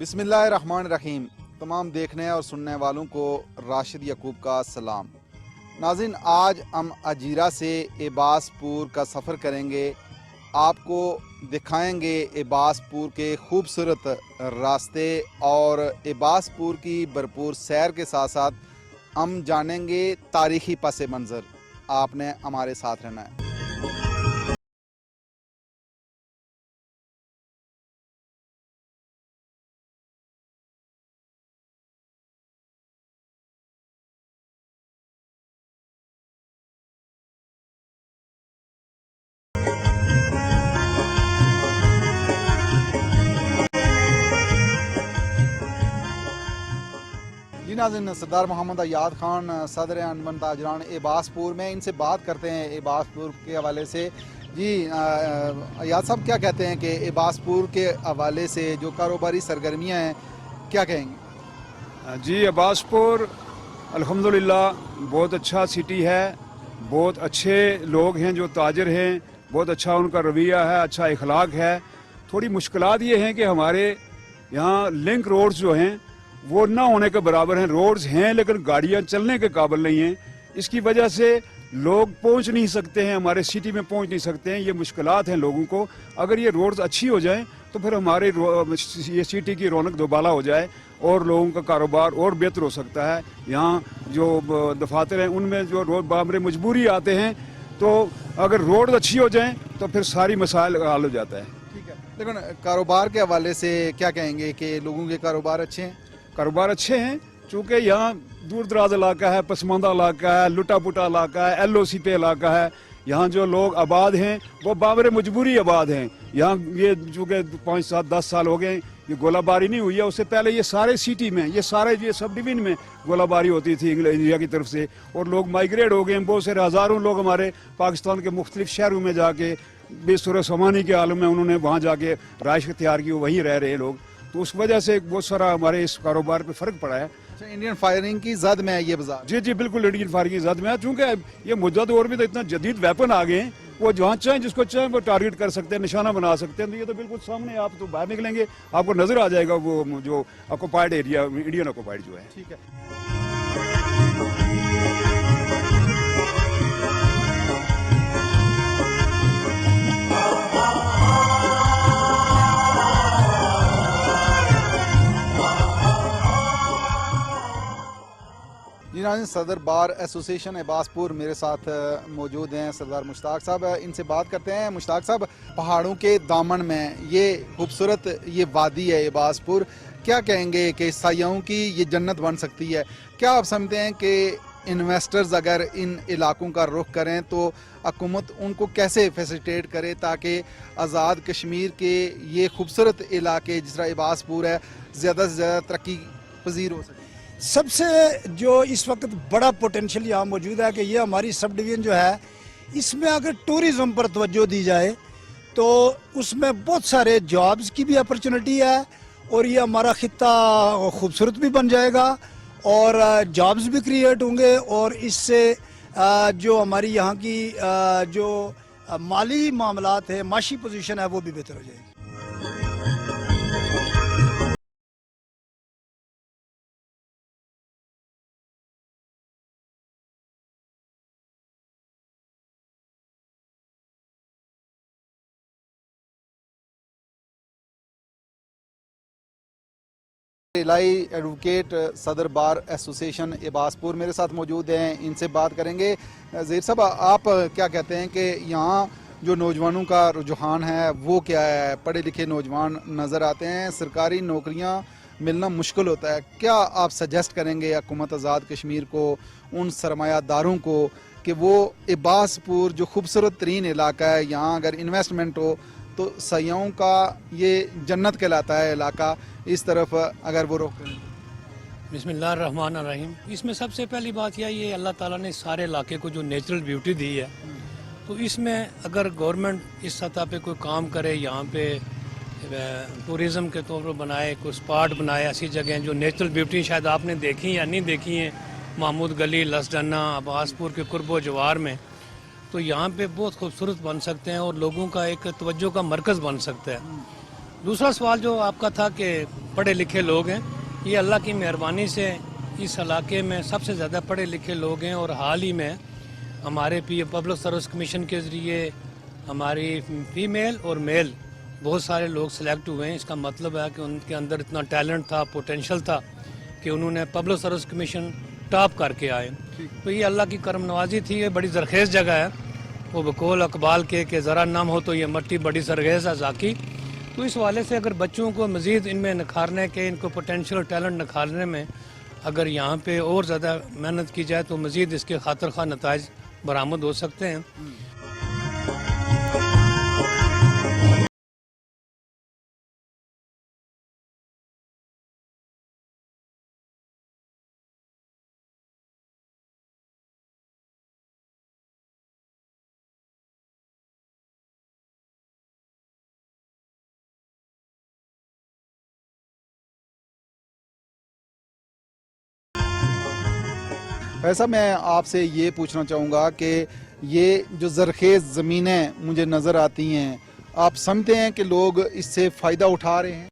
बिस्मिल्लाहिर्रहमानिर्रहीम। तमाम देखने और सुनने वालों को राशिद यकूब का सलाम। नाज़रीन, आज हम अजीरा से एबासपुर का सफ़र करेंगे। आपको दिखाएंगे एबासपुर के खूबसूरत रास्ते और एबासपुर की भरपूर सैर के साथ साथ हम जानेंगे तारीख़ी पस मंज़र। आपने हमारे साथ रहना है। जी नाज़रीन, सरदार मोहम्मद अयाद खान सदर अनबन ताजरान एबासपुर में, इनसे बात करते हैं एबासपुर के हवाले से। जी अयाद साहब, क्या कहते हैं कि एबासपुर के हवाले से जो कारोबारी सरगर्मियाँ हैं, क्या कहेंगे? जी, एबासपुर अल्हम्दुलिल्लाह बहुत अच्छा सिटी है, बहुत अच्छे लोग हैं जो ताजर हैं, बहुत अच्छा उनका रवैया है, अच्छा इखलाक है। थोड़ी मुश्किलात ये हैं कि हमारे यहाँ लिंक रोड्स जो हैं वो ना होने के बराबर हैं। रोड्स हैं लेकिन गाड़ियाँ चलने के काबिल नहीं हैं। इसकी वजह से लोग पहुँच नहीं सकते हैं, हमारे सिटी में पहुँच नहीं सकते हैं। ये मुश्किलात हैं लोगों को। अगर ये रोड्स अच्छी हो जाएं तो फिर हमारे ये सिटी की रौनक दोबाला हो जाए और लोगों का कारोबार और बेहतर हो सकता है। यहाँ जो दफातर हैं उनमें जो रोड बामरे मजबूरी आते हैं, तो अगर रोड अच्छी हो जाएं तो फिर सारी मसाइल हल हो जाता है। ठीक है, लेकिन कारोबार के हवाले से क्या कहेंगे कि लोगों के कारोबार अच्छे हैं? कारोबार अच्छे हैं, चूँकि यहाँ दूर दराज इलाका है, पसमानदा इलाका है, लुटा पुटा इलाका है, LOC पे इलाका है। यहाँ जो लोग आबाद हैं वो बाबर मजबूरी आबाद हैं। यहाँ ये चूँकि 5, 7, 10 साल हो गए ये गोलाबारी नहीं हुई है। उससे पहले ये सारे सिटी में, ये सब डिवीजन में गोलाबारी होती थी इंडिया की तरफ से, और लोग माइग्रेट हो गए। बहुत सारे हज़ारों लोग हमारे पाकिस्तान के मुख्तलिफ शहरों में जाके बेसुर समानी के आलम में उन्होंने वहाँ जाके राइश इख्तियार की, वहीं रह रहे लोग। तो उस वजह से बहुत सारा हमारे इस कारोबार पे फ़र्क पड़ा है। अच्छा, इंडियन फायरिंग की जद में है ये बाजार? जी जी बिल्कुल, इंडियन फायरिंग की जद में है। चूँकि ये मौजूदा दौर में तो इतना जदीद वेपन आ गए हैं, वो जहाँ चाहें जिसको चाहें वो टारगेट कर सकते हैं, निशाना बना सकते हैं। तो ये तो बिल्कुल सामने, आप तो बाहर निकलेंगे आपको नजर आ जाएगा वो जो ऑक्युपाइड एरिया, इंडियन ऑक्युपाइड जो है। ठीक है। सदर बार एसोसिएशन एबासपुर मेरे साथ मौजूद हैं सरदार मुश्ताक साहब। इनसे बात करते हैं। मुश्ताक साहब, पहाड़ों के दामन में ये खूबसूरत ये वादी है एबासपुर, क्या कहेंगे कि सायाओं की ये जन्नत बन सकती है? क्या आप समझते हैं कि इन्वेस्टर्स अगर इन इलाकों का रुख करें तो हुकूमत उनको कैसे फैसिलिटेट करे ताकि आज़ाद कश्मीर के ये खूबसूरत इलाके जिस तरह एबासपुर है ज़्यादा से ज़्यादा तरक्की पजीर हो सके? सबसे जो इस वक्त बड़ा पोटेंशियल यहाँ मौजूद है कि ये हमारी सब डिवीज़न जो है, इसमें अगर टूरिज़्म पर तवज्जो दी जाए तो उसमें बहुत सारे जॉब्स की भी अपॉर्चुनिटी है, और ये हमारा खित्ता खूबसूरत भी बन जाएगा और जॉब्स भी क्रिएट होंगे, और इससे जो हमारी यहाँ की जो माली मामलात है, माशी पोजीशन है, वो भी बेहतर हो जाएगी। इलाही एडवोकेट सदर बार एसोसिएशन एबासपुर मेरे साथ मौजूद हैं, इनसे बात करेंगे। ज़हीर साहब, आप क्या कहते हैं कि यहाँ जो नौजवानों का रुझान है वो क्या है? पढ़े लिखे नौजवान नज़र आते हैं, सरकारी नौकरियाँ मिलना मुश्किल होता है। क्या आप सजेस्ट करेंगे हुकूमत आज़ाद कश्मीर को, उन सरमायादारों को, कि वो एबासपुर जो खूबसूरत तरीन इलाका है, यहाँ अगर इन्वेस्टमेंट हो तो सयाहों का ये जन्नत कहलाता है इलाका, इस तरफ अगर वो रुख करें? बिस्मिल्लाहिर्रहमानिर्रहीम। इसमें सबसे पहली बात यह है अल्लाह ताला ने सारे इलाके को जो नेचुरल ब्यूटी दी है, तो इसमें अगर गवर्नमेंट इस सतह पे कोई काम करे, यहाँ पे टूरिज़म के तौर पर बनाए, कोई स्पॉट बनाए, ऐसी जगह जो नेचुरल ब्यूटी शायद आपने देखी या नहीं देखी हैं, महमूद गली, लसडन्ना, अब्बासपुर के कुर्बो जवार में, तो यहाँ पे बहुत खूबसूरत बन सकते हैं और लोगों का एक तवज्जो का मरकज़ बन सकता है। दूसरा सवाल जो आपका था कि पढ़े लिखे लोग हैं। ये अल्लाह की मेहरबानी से इस इलाके में सबसे ज़्यादा पढ़े लिखे लोग हैं और हाल ही में हमारे पब्लिक सर्विस कमीशन के ज़रिए हमारी फीमेल और मेल बहुत सारे लोग सिलेक्ट हुए हैं। इसका मतलब है कि उनके अंदर इतना टैलेंट था, पोटेंशियल था कि उन्होंने पब्लिक सर्विस कमीशन टॉप करके आए। तो ये अल्लाह की करम नवाजी थी। ये बड़ी ज़रखेज़ जगह है, वो बकौल अकबाल के ज़रा नाम हो तो ये मट्टी बड़ी ज़रखेज़ है ज़ाकी। तो इस वाले से अगर बच्चों को मज़ीद इनमें निखारने के, इनको पोटेंशियल टैलेंट निखारने में अगर यहाँ पे और ज़्यादा मेहनत की जाए तो मज़ीद इसके खातिर खा नताइज बरामद हो सकते हैं। ऐसा मैं आपसे ये पूछना चाहूँगा कि ये जो ज़रखेज़ ज़मीनें मुझे नज़र आती हैं, आप समझते हैं कि लोग इससे फ़ायदा उठा रहे हैं?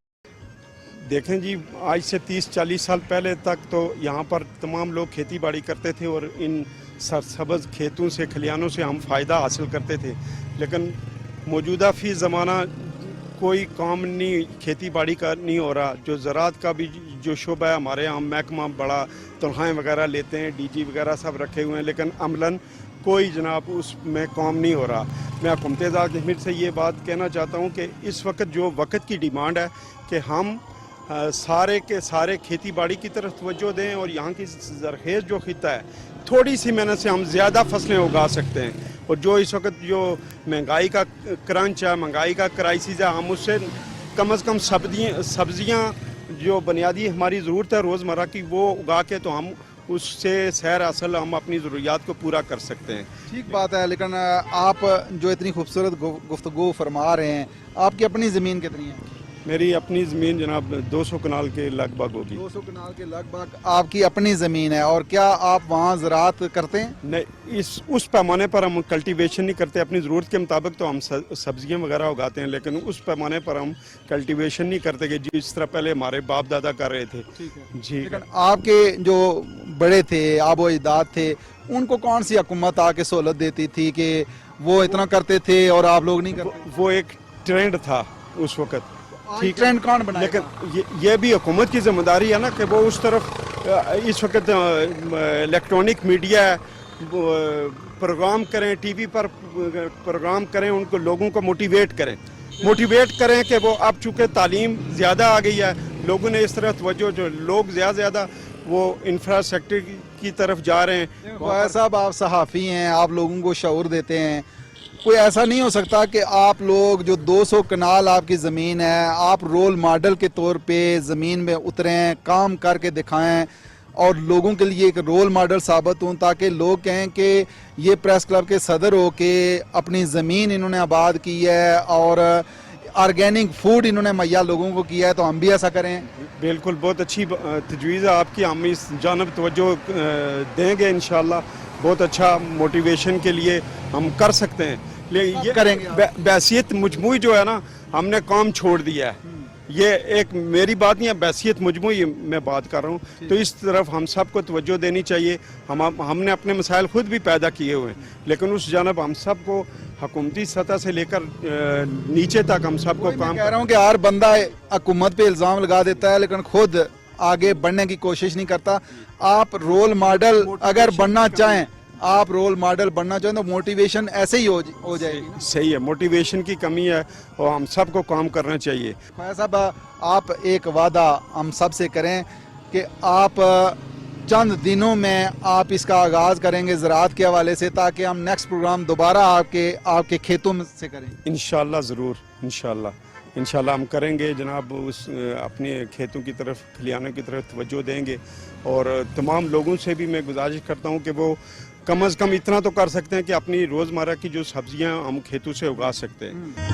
देखें जी, आज से 30-40 साल पहले तक तो यहाँ पर तमाम लोग खेती बाड़ी करते थे और इन सरसब्ज़ खेतों से, खलियानों से हम फ़ायदा हासिल करते थे। लेकिन मौजूदा फ़ी ज़माना कोई काम नहीं, खेती बाड़ी का नहीं हो रहा। जो ज़राअत का भी जो शुबा है हमारे यहाँ महकमा बड़ा तनख्वाहें वगैरह लेते हैं, डीजी वगैरह सब रखे हुए हैं, लेकिन अमलन कोई जनाब उसमें काम नहीं हो रहा। मैं हुकूमत ज़ाहिर से ये बात कहना चाहता हूँ कि इस वक्त जो वक्त की डिमांड है कि हम सारे के सारे खेती बाड़ी की तरफ तवज्जो दें और यहाँ की ज़रखेज़ जो खिता है, थोड़ी सी मेहनत से हम ज़्यादा फसलें उगा सकते हैं। और जो इस वक्त जो महंगाई का क्रंच है, महंगाई का क्राइसिस है, हम उससे कम से कम सब्जियाँ जो बुनियादी हमारी ज़रूरत है रोज़मर्रा की, वो उगा के तो हम उससे सैर असल हम अपनी ज़रूरियात को पूरा कर सकते हैं। ठीक बात है, लेकिन आप जो इतनी खूबसूरत गुफ्तगू फरमा रहे हैं, आपकी अपनी ज़मीन कितनी है? मेरी अपनी ज़मीन जनाब 200 कनाल के लगभग होगी। 200 कनाल के लगभग आपकी अपनी ज़मीन है। और क्या आप वहाँ ज़राअत करते हैं? नहीं, उस पैमाने पर हम कल्टीवेशन नहीं करते। अपनी ज़रूरत के मुताबिक तो हम सब्जियां वगैरह उगाते हैं, लेकिन उस पैमाने पर हम कल्टीवेशन नहीं करते कि जिस तरह पहले हमारे बाप दादा कर रहे थे। जी, लेकिन आपके जो बड़े थे, आबो अजदाद थे, उनको कौन सी हुकूमत आके सहूलत देती थी कि वो इतना करते थे और आप लोग नहीं करते? वो एक ट्रेंड था उस वक्त। ठीक, ट्रेंड कौन बनाएगा? लेकिन ये भी हुकूमत की जिम्मेदारी है ना कि वो उस तरफ इस वक्त इलेक्ट्रॉनिक मीडिया प्रोग्राम करें, टीवी पर प्रोग्राम करें, उनको लोगों को मोटिवेट करें कि वो अब चूँकि तालीम ज़्यादा आ गई है, लोगों ने इस तरह तवज्जो, जो लोग ज़्यादा वो इंफ्रास्ट्रक्चर की तरफ जा रहे हैं। भाई साहब, आप सहाफ़ी हैं, आप लोगों को शऊर देते हैं। कोई ऐसा नहीं हो सकता कि आप लोग जो 200 कनाल आपकी ज़मीन है, आप रोल मॉडल के तौर पे ज़मीन में उतरें, काम करके दिखाएं और लोगों के लिए एक रोल मॉडल साबित हों, ताकि लोग कहें कि ये प्रेस क्लब के सदर हो के अपनी ज़मीन इन्होंने आबाद की है और ऑर्गेनिक फूड इन्होंने मुहैया लोगों को किया है, तो हम भी ऐसा करें। बिल्कुल, बहुत अच्छी तजवीज़ है आपकी। हम इस जानब तवज्जो देंगे इंशाल्लाह। बहुत अच्छा मोटिवेशन के लिए हम कर सकते हैं। लेकिन ये करेंगे बैसियत मजमूई जो है ना, हमने काम छोड़ दिया है। ये एक मेरी बात नहीं है, बैसियत मजमूई मैं बात कर रहा हूँ। तो इस तरफ हम सबको तवज्जो देनी चाहिए। हमने अपने मसाइल खुद भी पैदा किए हुए हैं, लेकिन उस जानब हम सबको हुकूमती सतह से लेकर नीचे तक हम सबको काम कह रहा हूँ कि हर बंदा हुकूमत पे इल्ज़ाम लगा देता है लेकिन खुद आगे बढ़ने की कोशिश नहीं करता। आप रोल मॉडल अगर बनना चाहें, आप रोल मॉडल बनना चाहें तो मोटिवेशन ऐसे ही हो जाएगी। सही है, मोटिवेशन की कमी है और हम सबको काम करना चाहिए। ख्वाजा साहब, आप एक वादा हम सब से करें कि आप चंद दिनों में आप इसका आगाज़ करेंगे ज़राअत के हवाले से, ताकि हम नेक्स्ट प्रोग्राम दोबारा आपके खेतों में से करें। इंशाल्लाह ज़रूर, इंशाल्लाह हम करेंगे जनाब। उस अपने खेतों की तरफ, खलियानों की तरफ तवज्जो देंगे। और तमाम लोगों से भी मैं गुजारिश करता हूँ कि वो कम से कम इतना तो कर सकते हैं कि अपनी रोज़मर्रा की जो सब्जियां हम खेतों से उगा सकते हैं।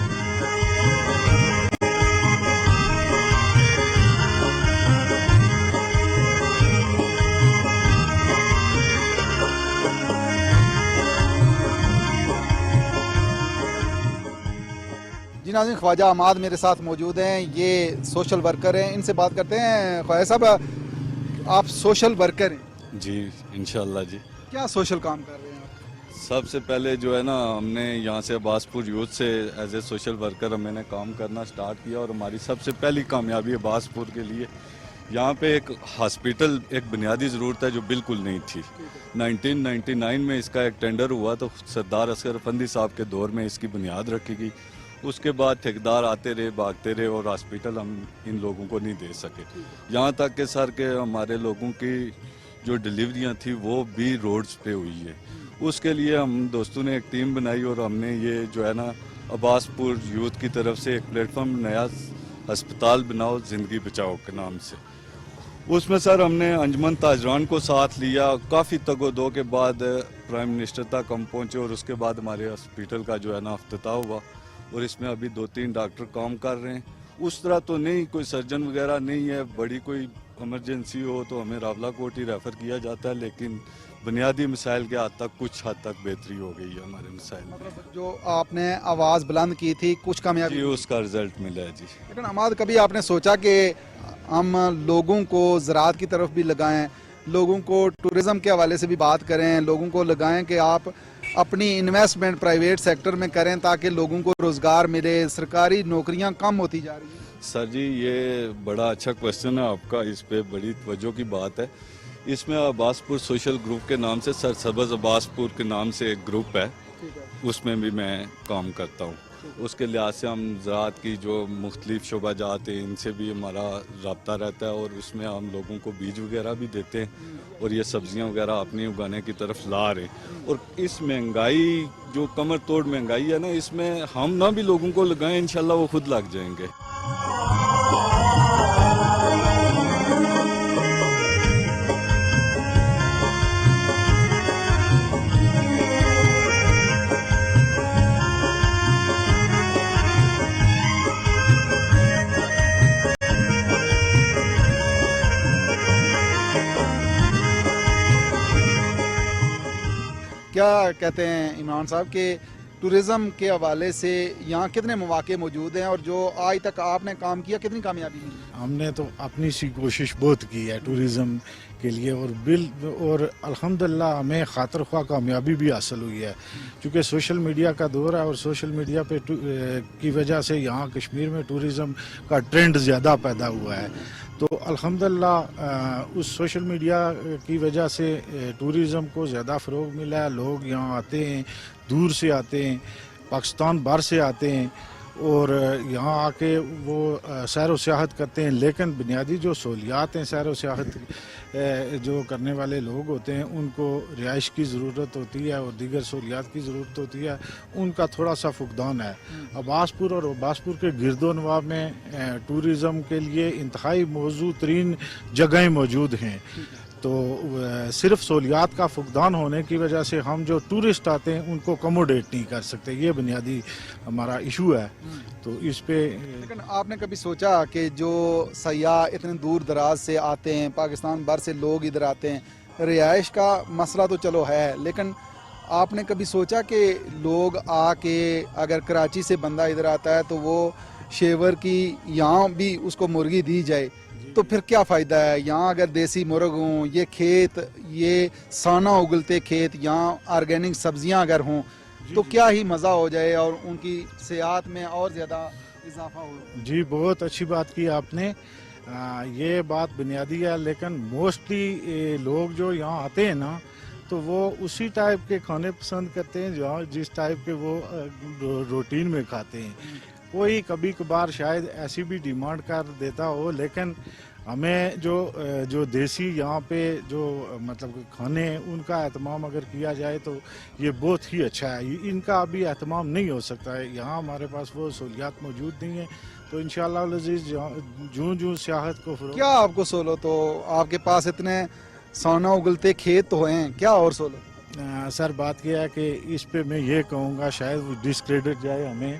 जी جی ناظرین، خواجہ عماد میرے ساتھ موجود ہیں، یہ سوشل ورکر ہیں، ان سے بات کرتے ہیں۔ خواجہ صاحب، آپ سوشل ورکر ہیں، جی انشاءاللہ جی۔ کیا سوشل کام کر رہے ہیں آپ؟ سب سے پہلے جو ہے نا، ہم نے یہاں سے عباس پور یوتھ سے ایز اے سوشل ورکر میں نے کام کرنا سٹارٹ کیا، اور ہماری سب سے پہلی کامیابی عباس پور کے لیے یہاں پہ ایک ہاسپٹل ایک بنیادی ضرورت ہے جو بالکل نہیں تھی۔ 1999 میں اس کا ایک ٹینڈر ہوا تو سردار اصغر افندی صاحب کے دور میں اس کی بنیاد رکھی گئی۔ اس کے بعد ٹھیکیدار آتے رہے، بھاگتے رہے، اور ہاسپٹل ہم ان لوگوں کو نہیں دے سکے، یہاں تک کہ سر کے ہمارے لوگوں کی جو ڈلیوریاں تھیں وہ بھی روڈز پہ ہوئی ہے۔ اس کے لیے ہم دوستوں نے ایک ٹیم بنائی، اور ہم نے یہ جو ہے نا عباس پور یوتھ کی طرف سے ایک پلیٹ فارم نیا ہسپتال بناؤ زندگی بچاؤ کے نام سے۔ اس میں سر ہم نے انجمن تاجران کو ساتھ لیا، کافی تگ و دو کے بعد پرائم منسٹر تک ہم پہنچے، اور اس کے بعد ہمارے ہاسپٹل کا جو ہے نا افتتاح ہوا، اور اس میں ابھی 2-3 ڈاکٹر کام کر رہے ہیں۔ اس طرح تو نہیں، کوئی سرجن وغیرہ نہیں ہے، بڑی کوئی ایمرجنسی ہو تو ہمیں راولہ کوٹ ہی ریفر کیا جاتا ہے، لیکن بنیادی مسائل کے کچھ حد تک بہتری ہو گئی ہے ہمارے مسائل میں۔ مطلب جو آپ نے آواز بلند کی تھی، کچھ کامیابی جی اس کا رزلٹ ملا ہے جی۔ لیکن عماد، کبھی آپ نے سوچا کہ ہم لوگوں کو زراعت کی طرف بھی لگائیں، لوگوں کو ٹورزم کے حوالے سے بھی بات کریں، لوگوں کو لگائیں کہ آپ اپنی انویسٹمنٹ پرائیویٹ سیکٹر میں کریں تاکہ لوگوں کو روزگار ملے؟ سرکاری نوکریاں کم ہوتی جا رہی ہیں۔ سر جی یہ بڑا اچھا کویسچن ہے آپ کا، اس پہ بڑی توجہ کی بات ہے۔ اس میں عباس پور سوشل گروپ کے نام سے سر سبز عباس پور کے نام سے ایک گروپ ہے، اس میں بھی میں کام کرتا ہوں۔ اس کے لحاظ سے ہم زراعت کی جو مختلف شعبہ جات ہیں ان سے بھی ہمارا رابطہ رہتا ہے، اور اس میں ہم لوگوں کو بیج وغیرہ بھی دیتے ہیں، اور یہ سبزیاں وغیرہ اپنی اگانے کی طرف لا رہے ہیں۔ اور اس مہنگائی جو کمر توڑ مہنگائی ہے نا، اس میں ہم نہ بھی لوگوں کو لگائیں، انشاءاللہ وہ خود لگ جائیں گے۔ کیا کہتے ہیں عمران صاحب کہ ٹورزم کے حوالے سے یہاں کتنے مواقع موجود ہیں، اور جو آج تک آپ نے کام کیا کتنی کامیابی ملی؟ ہم نے تو اپنی سی کوشش بہت کی ہے ٹورزم کے لیے، اور الحمدللہ ہمیں خاطر خواہ کامیابی بھی حاصل ہوئی ہے، چونکہ سوشل میڈیا کا دور ہے، اور سوشل میڈیا پہ کی وجہ سے یہاں کشمیر میں ٹورزم کا ٹرینڈ زیادہ پیدا ہوا ہے۔ تو الحمدللہ اس سوشل میڈیا کی وجہ سے ٹورزم کو زیادہ فروغ ملا ہے، لوگ یہاں آتے ہیں، دور سے آتے ہیں، پاکستان باہر سے آتے ہیں، اور یہاں آ کے وہ سیر و سیاحت کرتے ہیں۔ لیکن بنیادی جو سہولیات ہیں سیر و سیاحت جو کرنے والے لوگ ہوتے ہیں ان کو رہائش کی ضرورت ہوتی ہے اور دیگر سہولیات کی ضرورت ہوتی ہے، ان کا تھوڑا سا فقدان ہے۔ عباس پور اور عباس پور کے گرد و نواح میں ٹورزم کے لیے انتہائی موزوں ترین جگہیں موجود ہیں، تو صرف سہولیات کا فقدان ہونے کی وجہ سے ہم جو ٹورسٹ آتے ہیں ان کو کموڈیٹ نہیں کر سکتے، یہ بنیادی ہمارا ایشو ہے۔ تو اس پہ لیکن آپ نے کبھی سوچا کہ جو سیاح اتنے دور دراز سے آتے ہیں، پاکستان بھر سے لوگ ادھر آتے ہیں، رہائش کا مسئلہ تو چلو ہے، لیکن آپ نے کبھی سوچا کہ لوگ آ کے اگر کراچی سے بندہ ادھر آتا ہے تو وہ شیور کی یہاں بھی اس کو مرغی دی جائے تو پھر کیا فائدہ ہے؟ یہاں اگر دیسی مرغ ہوں، یہ کھیت، یہ سانہ اگلتے کھیت، یہاں آرگینک سبزیاں اگر ہوں تو کیا ہی مزہ ہو جائے اور ان کی صحت میں اور زیادہ اضافہ ہو۔ جی بہت اچھی بات کی آپ نے، یہ بات بنیادی ہے، لیکن موسٹلی لوگ جو یہاں آتے ہیں نا تو وہ اسی ٹائپ کے کھانے پسند کرتے ہیں جس ٹائپ کے وہ روٹین میں کھاتے ہیں۔ کوئی کبھی کبھار شاید ایسی بھی ڈیمانڈ کر دیتا ہو، لیکن ہمیں جو دیسی یہاں پہ جو مطلب کھانے ہیں ان کا اہتمام اگر کیا جائے تو یہ بہت ہی اچھا ہے۔ ان کا ابھی اہتمام نہیں ہو سکتا ہے، یہاں ہمارے پاس وہ سہولیات موجود نہیں ہیں، تو انشاءاللہ العزیز جوں سیاحت کو فروغ۔ کیا آپ کو سہولت ہو؟ آپ کے پاس اتنے سونا اگلتے کھیت تو ہیں، کیا اور سہولت؟ سر بات یہ ہے کہ اس پہ میں یہ کہوں گا، شاید وہ ڈسکریڈٹ جائے ہمیں،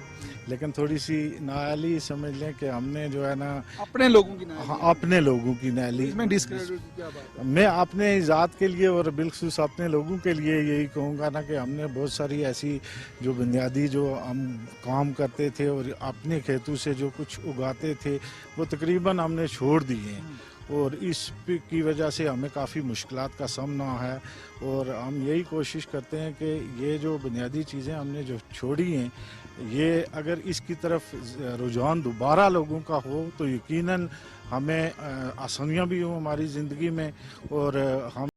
लेकिन थोड़ी सी नाअहली समझ लें कि हमने जो है ना अपने लोगों की ना हाँ, अपने लोगों की नाअहली, इसमें डिस्क्रेडिट की क्या बात है? मैं अपने ज़ात के लिए और बिलखुसूस अपने लोगों के लिए यही कहूँगा ना कि हमने बहुत सारी ऐसी जो बुनियादी जो हम काम करते थे और अपने खेतों से जो कुछ उगाते थे वो तकरीबन हमने छोड़ दिए हैं, और इस की वजह से हमें काफ़ी मुश्किलात का सामना है। और हम यही कोशिश करते हैं कि ये जो बुनियादी चीज़ें हमने जो छोड़ी हैं, ये अगर इसकी तरफ रुझान दोबारा लोगों का हो तो यकीनन हमें आसानियाँ भी हों हमारी ज़िंदगी में, और हम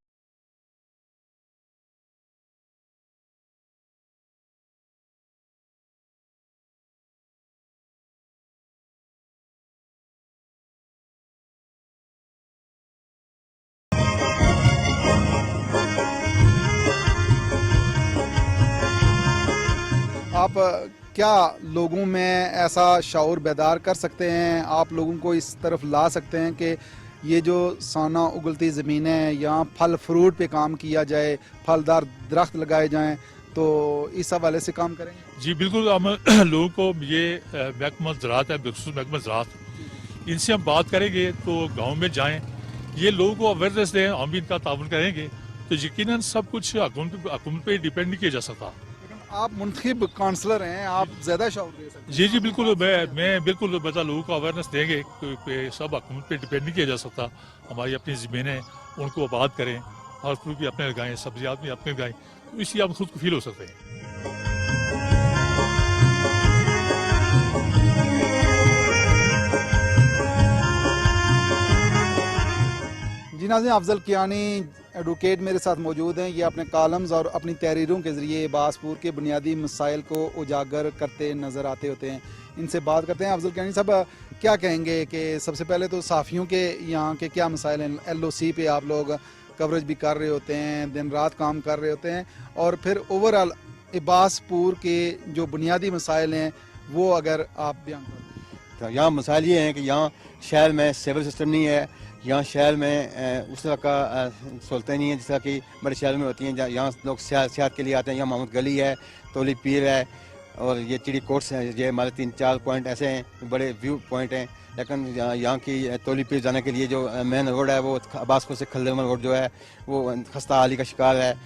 आप क्या लोगों में ऐसा शऊर बेदार कर सकते हैं, आप लोगों को इस तरफ ला सकते हैं कि ये जो साना उगलती ज़मीनें हैं यहाँ फल फ्रूट पे काम किया जाए, फलदार दरख्त लगाए जाएं, तो इस हवाले से काम करेंगे? जी बिल्कुल, हम लोगों को ये महकमा ज़राअत है, बिलखुसूस महकमा ज़राअत, इनसे हम बात करेंगे तो गांव में जाएं, ये लोगों को अवेयरनेस दें, हम भी इनका ताउन करेंगे तो यकीनन सब कुछ हुकूमत पे डिपेंड नहीं किया जा सकता। लेकिन आप मुंतखब काउंसलर हैं, आप ज़्यादा शऊर दे सकते हैं। जी जी बिल्कुल, मैं बिल्कुल बता लोगों को अवेयरनेस देंगे कि सब हुकूमत पे डिपेंड नहीं किया जा सकता। हमारी अपनी ज़मीनें उनको आबाद करें, फल फ्रूट भी अपने लगाएं, सब्जियात भी अपने लगाएं, तो इसलिए आप खुद को फील हो सकते हैं। जी नाज़रीन, अफजल कियानी एडवोकेट मेरे साथ मौजूद हैं। ये अपने कॉलम्स और अपनी तहरीरों के ज़रिए बासपुर के बुनियादी मसाइल को उजागर करते नज़र आते होते हैं। इनसे बात करते हैं। अफजल कियानी साहब, क्या कहेंगे कि सबसे पहले तो साफ़ियों के यहाँ के क्या मसाइल हैं? LOC पे आप लोग कवरेज भी कर रहे होते हैं, दिन रात काम कर रहे होते हैं, और फिर ओवरऑल बासपुर के जो बुनियादी मसाइल हैं वो अगर आप बयान करें। तो यहाँ मसाइल ये हैं कि यहाँ शहर में सिविल सिस्टम नहीं है, यहाँ शहर में उस तरह का सहूलतें नहीं हैं जिस तरह की बड़े शहर में होती हैं। यहाँ लोग सियाहत के लिए आते हैं। यहाँ महमूद गली है, तोली पीर है, और ये चिड़ी कोर्ट्स हैं। ये हमारे 3-4 पॉइंट ऐसे हैं, बड़े व्यू पॉइंट हैं। लेकिन यहाँ की तोली पीर जाने के लिए जो मेन रोड है वो अब्बासपुर से खलदरमल रोड जो है वो खस्ता हाली का शिकार है,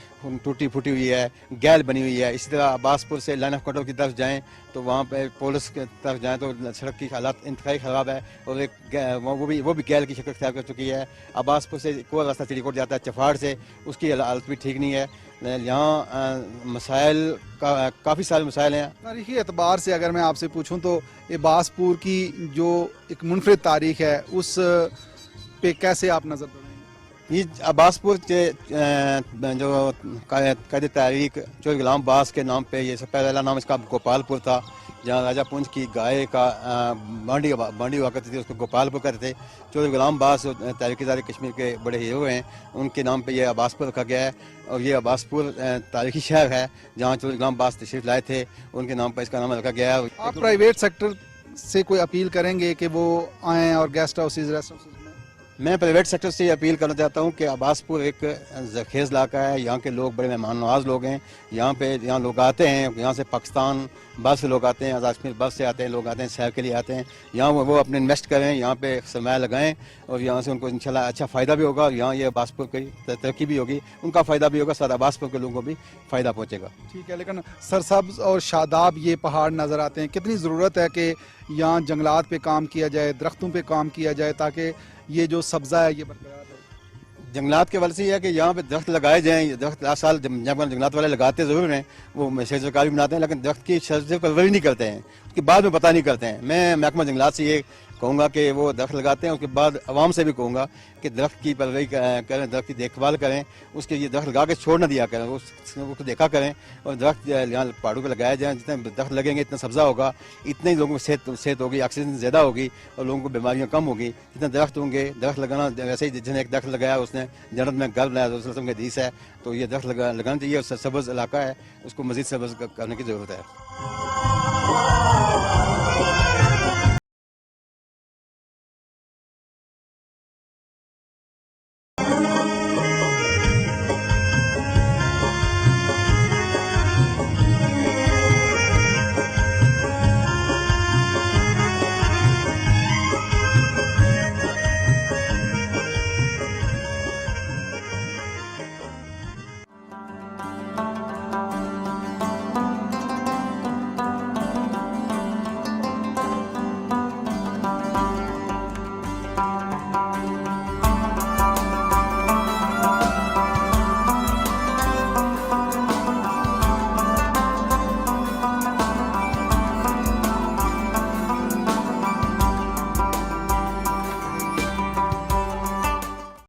टूटी फूटी हुई है, गैल बनी हुई है। इसी तरह अब्बासपुर से लाइन ऑफ कंट्रोल की तरफ जाएं तो वहाँ पे पुलिस की तरफ जाएं तो सड़क की हालत इंतहाई ख़राब है, और एक वो भी गैल की शक्ल इख्तियार कर चुकी है। अब्बासपुर से कोई रास्ता चिड़ीकोट जाता है चफाड़ से, उसकी हालत भी ठीक नहीं है। यहाँ मसाइल काफ़ी सारे मसाइल हैं। तारीख़ी एतबार से अगर मैं आपसे पूछूं तो ये बासपुर की जो एक मुनफरिद तारीख़ है उस पे कैसे आप नज़र डालेंगे? ये अब्बासपुर के जो कायदे तारीख चौधरी गुलाम अब्बास के नाम पे, ये सब पहला नाम इसका गोपालपुर था, जहाँ राजा पुंज की गाय का बांडी हुआ करती थी, उसको गोपालपुर कहते थे। चौधरी गुलाम अब्बास तारीख़ कश्मीर के बड़े हीरो हैं, उनके नाम पे ये अब्बासपुर रखा गया है। और ये अब्बासपुर तारीख़ी शहर है जहाँ चौधरी गुलाम अब्बास तशरीफ़ लाए थे, उनके नाम पर इसका नाम रखा गया है। आप प्राइवेट सेक्टर से कोई अपील करेंगे कि वो आएँ और गेस्ट हाउसेज रेस्ट हाउसेज में? मैं प्राइवेट सेक्टर से अपील करना चाहता हूँ कि अब्बासपुर एक जरखेज़ इलाका है। यहाँ के लोग बड़े मेहमान नवाज लोग हैं। यहाँ लोग आते हैं, यहाँ से पाकिस्तान बाहर से लोग आते हैं, आज़ाद कश्मीर बाहर से आते हैं, लोग आते हैं सैर के लिए आते हैं। यहाँ वो अपने इन्वेस्ट करें, यहाँ पे सरमाया लगाएं, और यहाँ से उनको इंशाल्लाह अच्छा फ़ायदा भी होगा, और यहाँ ये अब्बासपुर की तरक्की भी होगी, उनका फ़ायदा भी होगा, साथ अब्बासपुर के लोगों को भी फ़ायदा पहुँचेगा। ठीक है, लेकिन सरसब्ज और शादाब ये पहाड़ नज़र आते हैं, कितनी ज़रूरत है कि यहाँ जंगलात पे काम किया जाए, दरख्तों पे काम किया जाए, ताकि ये जो सब्ज़ा है ये बरकरार रहे। जंगलात के वजह से है कि यहाँ पे दरख्त लगाए जाएँ। दरख्त हर साल जंगलात वाले लगाते ज़रूर हैं, वो शहर सरकार भी बनाते हैं, लेकिन दरख्त की शर्त परवरी नहीं करते हैं, उसके बाद में पता नहीं करते हैं। मैं महकमा जंगलात से ये कहूँगा कि वो दरख्त लगाते हैं, उसके बाद आवाम से भी कहूँगा कि दरख्त की परवरी करें, दरख्त की देखभाल करें, उसके ये दरख्त लगा के छोड़ न दिया करें, उसको देखा करें, और दरख्त यहाँ पहाड़ों पर लगाए जाएँ। जितने दरख्त लगेंगे इतना सब्ज़ा होगा, इतने ही लोगों को सेहत होगी, ऑक्सीजन ज़्यादा होगी, और लोगों को बीमारियाँ कम होगी। जितने दरख्त होंगे, दरख्त लगाना वैसे ही जिसने एक दरख्त लगाया उसने जन्नत में घर बनाया, रसूल की हदीस है, तो ये दरख्त लगाना चाहिए। और सब्ज़ इलाका है, उसको मज़ीद सब्ज़ करने की ज़रूरत है।